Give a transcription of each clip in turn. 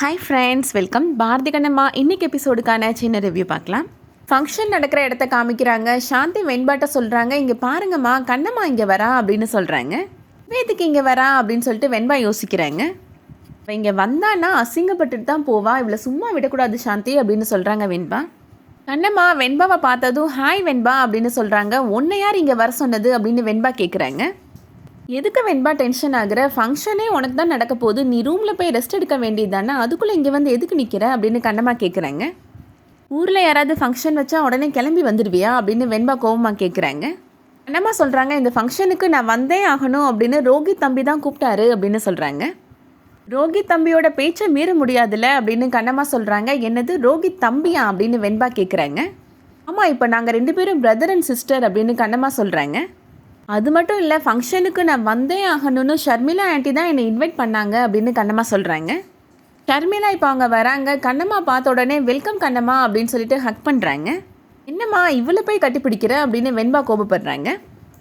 Hi friends, welcome. Bharathi Kannamma இன்றைக்கி எபிசோடுக்கான சின்ன ரிவ்யூ பார்க்கலாம். ஃபங்க்ஷன் நடக்கிற இடத்த காமிக்கிறாங்க. சாந்தி வெண்பாட்ட சொல்கிறாங்க, இங்கே பாருங்கம்மா கண்ணம்மா இங்கே வரா அப்படின்னு சொல்கிறாங்க. வேதிக்கு இங்கே வரா அப்படின்னு சொல்லிட்டு வெண்பா யோசிக்கிறாங்க. இப்போ இங்கே வந்தான்னா அசிங்கப்பட்டுட்டு தான் போவா, இவ்வளோ சும்மா விடக்கூடாது சாந்தி அப்படின்னு சொல்கிறாங்க வெண்பா. கண்ணம்மா வெண்பாவை பார்த்ததும் ஹாய் வெண்பா அப்படின்னு சொல்கிறாங்க. உன்னை யார் இங்கே வர சொன்னது அப்படின்னு வெண்பா கேட்குறாங்க. எதுக்கு வெண்பா டென்ஷன் ஆகுற? ஃபங்க்ஷனே உனக்கு தான் நடக்க போகுது, நீ ரூமில் போய் ரெஸ்ட் எடுக்க வேண்டியது தானே, அதுக்குள்ளே இங்கே வந்து எதுக்கு நிற்கிற அப்படின்னு கண்ணம்மா கேட்குறாங்க. ஊரில் யாராவது ஃபங்க்ஷன் வச்சா உடனே கிளம்பி வந்துடுவியா அப்படின்னு வெண்பா கோவமாக கேட்குறாங்க. கண்ணம்மா சொல்கிறாங்க, இந்த ஃபங்க்ஷனுக்கு நான் வந்தே ஆகணும் அப்படின்னு ரோஹித் தம்பி தான் கூப்பிட்டாரு அப்படின்னு சொல்கிறாங்க. ரோஹித் தம்பியோட பேச்சை மீற முடியாதுல்ல அப்படின்னு கண்ணம்மா சொல்கிறாங்க. என்னது ரோஹித் தம்பியா அப்படின்னு வெண்பா கேட்குறாங்க. ஆமாம், இப்போ நாங்கள் 2 பேரும் பிரதர் அண்ட் சிஸ்டர் அப்படின்னு கண்ணம்மா சொல்கிறாங்க. அது மட்டும் இல்லை, ஃபங்க்ஷனுக்கு நான் வந்தே ஆகணும்னு ஷர்மிளா ஆண்டி தான் என்னை இன்வைட் பண்ணாங்க அப்படின்னு கண்ணம்மா சொல்கிறாங்க. ஷர்மிளா இப்போ அவங்க வராங்க. கண்ணம்மா பார்த்த உடனே வெல்கம் கண்ணம்மா அப்படின்னு சொல்லிட்டு ஹக் பண்ணுறாங்க. என்னம்மா இவ்வளோ போய் கட்டிப்பிடிக்கிற அப்படின்னு வெண்பா கோபப்படுறாங்க.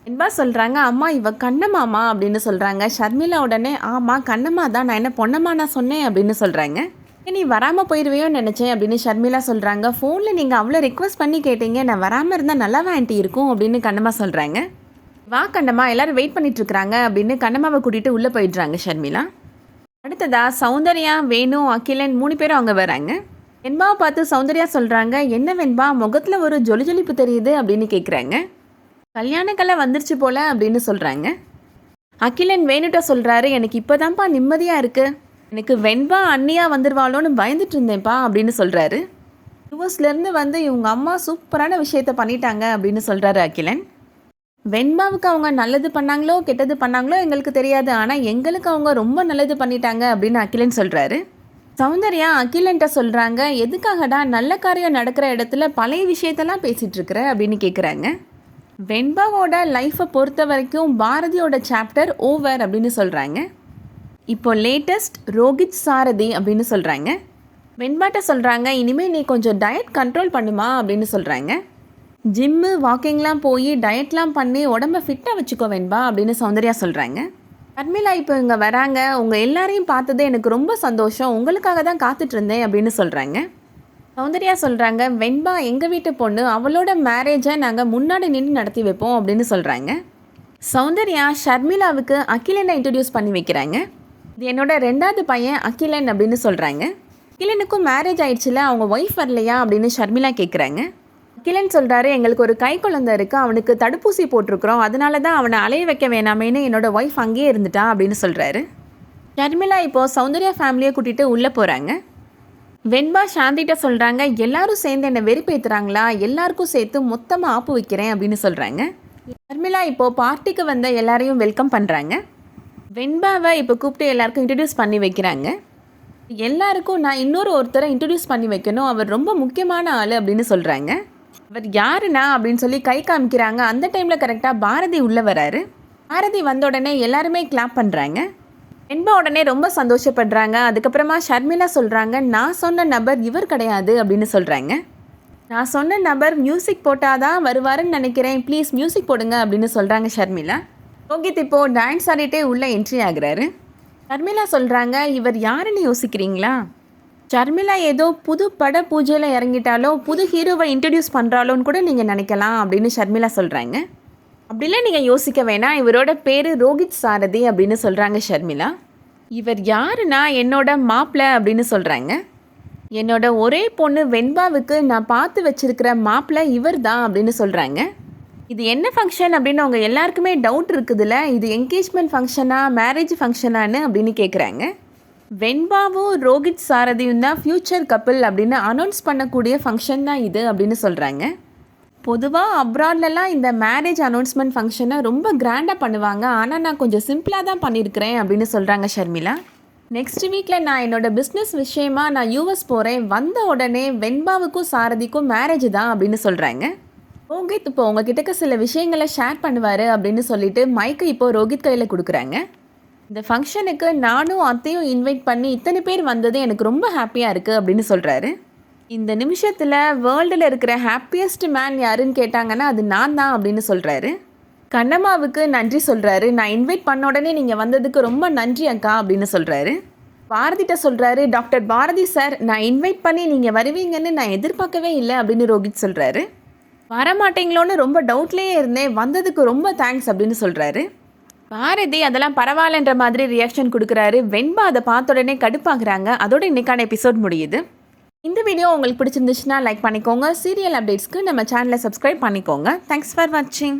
வெண்பா சொல்கிறாங்க, அம்மா இவ கண்ணம்மாமா அப்படின்னு சொல்கிறாங்க. ஷர்மிளா உடனே ஆமாம் கண்ணம்மா தான், நான் என்ன பொண்ணம்மா நான் சொன்னேன் அப்படின்னு சொல்கிறாங்க. நீ வராமல் போயிடுவேயோன்னு நினச்சேன் அப்படின்னு ஷர்மிளா சொல்கிறாங்க. ஃபோனில் நீங்கள் அவ்வளோ ரெக்வஸ்ட் பண்ணி கேட்டீங்க, நான் வராமல் இருந்தால் நல்லாவா ஆண்டி இருக்கும் அப்படின்னு கண்ணம்மா சொல்கிறாங்க. வா கண்ணம்மா, எல்லோரும் வெயிட் பண்ணிட்டுருக்குறாங்க அப்படின்னு கண்ணம்மாவை கூட்டிகிட்டு உள்ளே போயிடுறாங்க ஷர்மிளா. அடுத்ததா சௌந்தர்யா, வேணு, அகிலன் 3 பேரும் அவங்க வராங்க. வெண்பாவை பார்த்து சௌந்தர்யா சொல்கிறாங்க, என்ன வெண்பா முகத்தில் ஒரு ஜொலிப்பு தெரியுது அப்படின்னு கேட்குறாங்க. கல்யாணக்கலை வந்துருச்சு போல் அப்படின்னு சொல்கிறாங்க. அகிலன் வேணுட்ட சொல்கிறாரு, எனக்கு இப்போ தான்ப்பா நிம்மதியாக இருக்குது, எனக்கு வெண்பா அண்ணியாக வந்துடுவாளோன்னு பயந்துட்டு இருந்தேன்ப்பா அப்படின்னு சொல்கிறாரு. யூஎஸ்லேருந்து வந்து இவங்க அம்மா சூப்பரான விஷயத்த பண்ணிட்டாங்க அப்படின்னு சொல்கிறாரு அகிலன். வெண்பாவுக்கு அவங்க நல்லது பண்ணாங்களோ கெட்டது பண்ணாங்களோ எங்களுக்கு தெரியாது, ஆனால் எங்களுக்கு அவங்க ரொம்ப நல்லது பண்ணிட்டாங்க அப்படின்னு அகிலன் சொல்கிறாரு. சௌந்தர்யா அகிலன்ட்ட சொல்கிறாங்க, எதுக்காகடா நல்ல காரியம் நடக்கிற இடத்துல பழைய விஷயத்தெல்லாம் பேசிகிட்டு இருக்கிற அப்படின்னு கேட்குறாங்க. வெண்பாவோட லைஃப்பை பொறுத்த வரைக்கும் பாரதியோட சாப்டர் ஓவர் அப்படின்னு சொல்கிறாங்க. இப்போ லேட்டஸ்ட் ரோஹித் சாரதி அப்படின்னு சொல்கிறாங்க. வெண்பாட்ட சொல்கிறாங்க, இனிமேல் நீ கொஞ்சம் டயட் கண்ட்ரோல் பண்ணுமா அப்படின்னு சொல்கிறாங்க. ஜிம்மு வாக்கிங்லாம் போய் டயட்லாம் பண்ணி உடம்பை ஃபிட்டாக வச்சுக்கோ வெண்பா அப்படின்னு சௌந்தர்யா சொல்கிறாங்க. ஷர்மிளா இப்போ இங்கே வராங்க, உங்கள் எல்லாரையும் பார்த்தது எனக்கு ரொம்ப சந்தோஷம், உங்களுக்காக தான் காத்துட்ருந்தேன் அப்படின்னு சொல்கிறாங்க. சௌந்தர்யா சொல்கிறாங்க, வெண்பா எங்கள் வீட்டு பொண்ணு, அவளோட மேரேஜை நாங்கள் முன்னாடி நின்று நடத்தி வைப்போம் அப்படின்னு சொல்கிறாங்க. சௌந்தர்யா ஷர்மிளாவுக்கு அகிலனை இன்ட்ரடியூஸ் பண்ணி வைக்கிறாங்க. இது என்னோட 2வது பையன் அகிலன் அப்படின்னு சொல்கிறாங்க. அகிலனுக்கும் மேரேஜ் ஆயிடுச்சுல, அவங்க ஒய்ஃப் வரலையா அப்படின்னு ஷர்மிளா கேட்குறாங்க. அகிலன் சொல்கிறாரு, எங்களுக்கு ஒரு கை குழந்தை இருக்குது, அவனுக்கு தடுப்பூசி போட்டிருக்கிறோம், அதனால தான் அவனை அலைய வைக்க வேணாமேன்னு என்னோடய ஒய்ஃப் அங்கேயே இருந்துட்டா அப்படின்னு சொல்கிறாரு. ஷர்மிளா இப்போது சௌந்தர்யா ஃபேமிலியை கூட்டிகிட்டு உள்ளே போகிறாங்க. வெண்பா சாந்திகிட்ட சொல்கிறாங்க, எல்லாரும் சேர்ந்து என்னை வெறுப்பேற்றுறாங்களா, எல்லாருக்கும் சேர்த்து மொத்தமாக ஆப்பு வைக்கிறேன் அப்படின்னு சொல்கிறாங்க. ஷர்மிளா இப்போது பார்ட்டிக்கு வந்த எல்லாரையும் வெல்கம் பண்ணுறாங்க. வெண்பாவை இப்போ கூப்பிட்டு எல்லாருக்கும் இன்ட்ரடியூஸ் பண்ணி வைக்கிறாங்க. எல்லாருக்கும் நான் ஒருத்தரை இன்ட்ரடியூஸ் பண்ணி வைக்கணும், அவர் ரொம்ப முக்கியமான ஆள் அப்படின்னு சொல்கிறாங்க. அவர் யாருண்ணா அப்படின்னு சொல்லி கை காமிக்கிறாங்க. அந்த டைமில் கரெக்டாக பாரதி உள்ளே வராரு. பாரதி வந்த உடனே எல்லாருமே கிளாப் பண்ணுறாங்க. வெண்பா உடனே ரொம்ப சந்தோஷப்படுறாங்க. அதுக்கப்புறமா ஷர்மிளா சொல்கிறாங்க, நான் சொன்ன நபர் இவர் கிடையாது அப்படின்னு சொல்கிறாங்க. நான் சொன்ன நபர் மியூசிக் போட்டால் தான் வருவாருன்னு நினைக்கிறேன், ப்ளீஸ் மியூசிக் போடுங்க அப்படின்னு சொல்கிறாங்க ஷர்மிளா. ரோஹித் இப்போது டான்ஸ் ஆடிட்டே உள்ளே என்ட்ரி ஆகுறாரு. ஷர்மிளா சொல்கிறாங்க, இவர் யாருன்னு யோசிக்கிறீங்களா? ஷர்மிளா ஏதோ புது பட பூஜையில் இறங்கிட்டாலோ புது ஹீரோவை இன்ட்ரடியூஸ் பண்ணுறாலோன்னு கூட நீங்கள் நினைக்கலாம் அப்படின்னு ஷர்மிளா சொல்கிறாங்க. அப்படிலாம் நீங்கள் யோசிக்க வேணாம், இவரோட பேர் ரோஹித் சாரதி அப்படின்னு சொல்கிறாங்க ஷர்மிளா. இவர் யாருன்னா என்னோட மாப்பிள்ளை அப்படின்னு சொல்கிறாங்க. என்னோட ஒரே பொண்ணு வெண்பாவுக்கு நான் பார்த்து வச்சிருக்கிற மாப்பிள்ளை இவர் தான் அப்படின்னு சொல்கிறாங்க. இது என்ன ஃபங்க்ஷன் அப்படின்னு அவங்க எல்லாருக்குமே டவுட் இருக்குதுல்ல, இது என்கேஜ்மெண்ட் ஃபங்க்ஷனா மேரேஜ் ஃபங்க்ஷனானு அப்படின்னு கேட்குறாங்க. வெண்பாவும் ரோஹித் சாரதியும் தான் ஃப்யூச்சர் கப்பிள் அப்படின்னு அனௌன்ஸ் பண்ணக்கூடிய ஃபங்க்ஷன் தான் இது அப்படின்னு சொல்கிறாங்க. பொதுவாக அப்ராட்லலாம் இந்த மேரேஜ் அனௌன்ஸ்மெண்ட் ஃபங்க்ஷனை ரொம்ப கிராண்டாக பண்ணுவாங்க, ஆனால் நான் கொஞ்சம் சிம்பிளாக தான் பண்ணியிருக்கிறேன் அப்படின்னு சொல்கிறாங்க ஷர்மிளா. நெக்ஸ்ட் வீக்கில் நான் என்னோடய பிஸ்னஸ் விஷயமா நான் யூஎஸ் போகிறேன், வந்த உடனே வெண்பாவுக்கும் சாரதிக்கும் மேரேஜ் தான் அப்படின்னு சொல்கிறாங்க. ரோஹித் இப்போ உங்ககிட்ட சில விஷயங்களை ஷேர் பண்ணுவார் அப்படின்னு சொல்லிட்டு மைக்கை இப்போ ரோஹித் கையில் கொடுக்குறாங்க. இந்த ஃபங்க்ஷனுக்கு நானும் அத்தையும் இன்வைட் பண்ணி இத்தனை பேர் வந்தது எனக்கு ரொம்ப ஹாப்பியாக இருக்குது அப்படின்னு சொல்கிறாரு. இந்த நிமிஷத்தில் வேர்ல்டில் இருக்கிற ஹாப்பியஸ்ட் மேன் யாருன்னு கேட்டாங்கன்னா அது நான் தான் அப்படின்னு சொல்கிறாரு. கண்ணம்மாவுக்கு நன்றி சொல்கிறாரு. நான் இன்வைட் பண்ண உடனே நீங்கள் வந்ததுக்கு ரொம்ப நன்றி அக்கா அப்படின்னு சொல்கிறாரு. பாரதிட்ட சொல்கிறாரு, டாக்டர் பாரதி சார், நான் இன்வைட் பண்ணி நீங்கள் வருவீங்கன்னு நான் எதிர்பார்க்கவே இல்லை அப்படின்னு ரோஹித் சொல்கிறாரு. வரமாட்டீங்களோன்னு ரொம்ப டவுட்லேயே இருந்தேன், வந்ததுக்கு ரொம்ப தேங்க்ஸ் அப்படின்னு சொல்கிறாரு. பாரதி அதெல்லாம் பரவாயில்லன்ற மாதிரி ரியாக்ஷன் கொடுக்குறாரு. வெண்பா அதை பார்த்த உடனே கடுப்பாகிறாங்க. அதோட இன்னைக்கான எபிசோட் முடியுது. இந்த வீடியோ உங்களுக்கு பிடிச்சிருந்துச்சுன்னா லைக் பண்ணிக்கோங்க. சீரியல் அப்டேட்ஸ்க்கு நம்ம சேனலை சப்ஸ்கிரைப் பண்ணிக்கோங்க. தேங்க்ஸ் ஃபார் வாட்சிங்.